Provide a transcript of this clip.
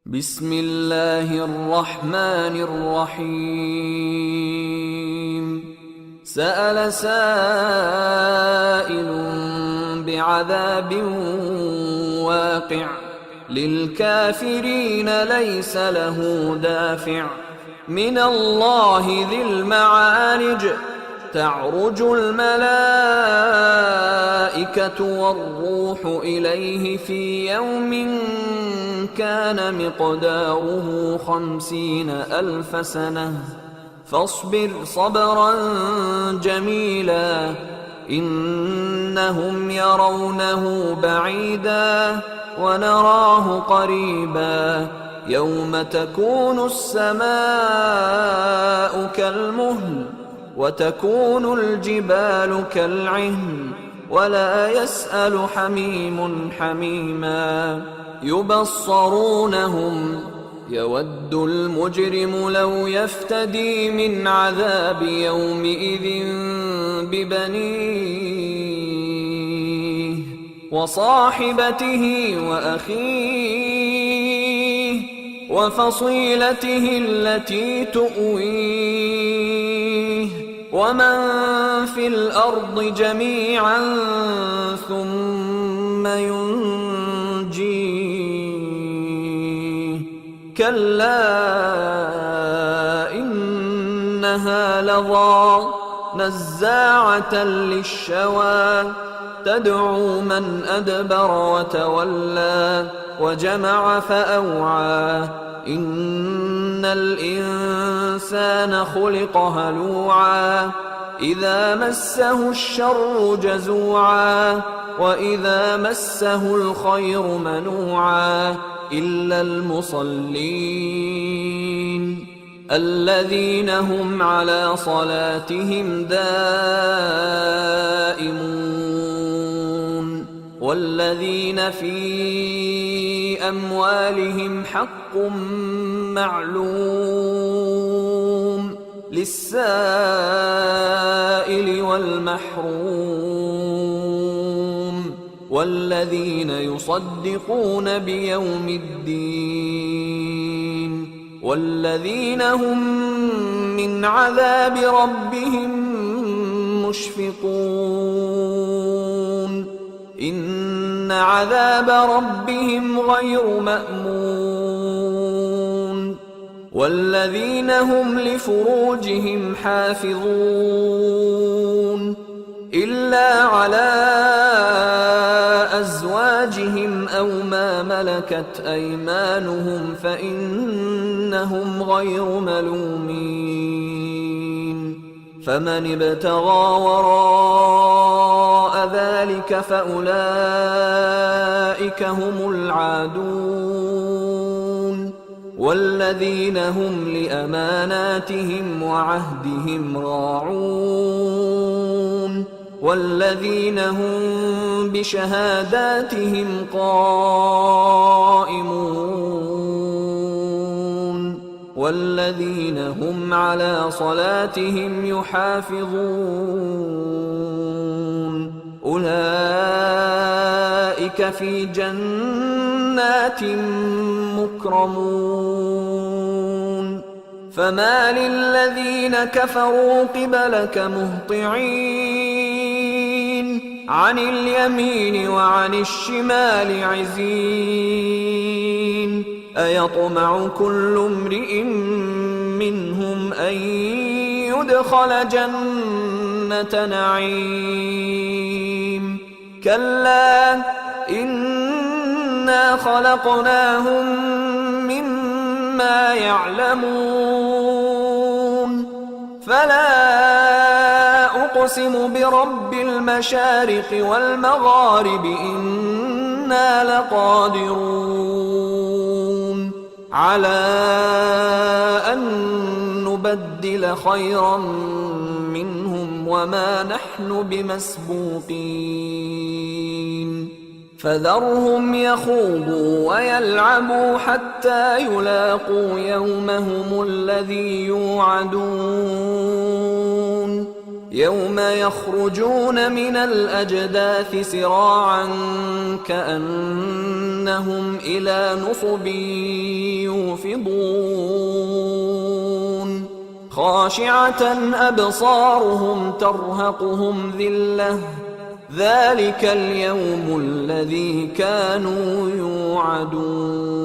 بسم الله الرحمن الرحيم. سأل سائل بعذاب واقع للكافرين ليس له دافع من الله ذي المعارج. تعرج الملائكة والروح إليه في يوم كان مقداره 50,000 سنة فاصبر صبرا جميلا إنهم يرونه بعيدا ونراه قريبا يوم تكون السماء كالمهل وتكون الجبال كالعهن ولا يسأل حميم حميما يبصرونهم يود المجرم لو يفتدي من عذاب يومئذ ببنيه وصاحبته وأخيه وفصيلته التي تؤويه ومن في الأرض جميعا ثم ينجيه كلا إنها لظى نزاعة للشوى تدعو من أدبر وتولى وجمع فأوعى إن الإنسان خلق هلوعا إذا مسه الشر جزوعا وإذا مسه الخير منوعا إلا المصلين الذين هم على صلاتهم دائمون والذين في أموالهم حق معلوم للسائل والمحروم والذين يصدقون بيوم الدين والذين هم من عذاب ربهم مشفقون إن عذاب ربهم غير مأمون والذين هم لفروجهم حافظون إلا على أزواجهم أو ما ملكت أيمانهم فإنهم غير ملومين فمن ابتغى وراء ذلك فأولئك هم العادون والذين هم لأماناتهم وعهدهم راعون والذين هم بشهاداتهم قائمون والذين هم على صلاتهم يحافظون أولئك في جنات مكرمون فما للذين كفروا قبلك مهطعين عن اليمين وعن الشمال عزين أيطمع كل امرئ منهم أن يدخل جنة نعيم كلا إنا خلقناهم مما يعلمون فلا أقسم برب المشارق والمغارب إنا لقادرون على أن نبدل خيرا منهم وما نحن بمسبوقين فذرهم يخوضوا ويلعبوا حتى يلاقوا يومهم الذي يوعدون يوم يخرجون من الأجداث سراعا كأنهم إلى نصب يوفضون خاشعة أبصارهم ترهقهم ذلة ذلك اليوم الذي كانوا يوعدون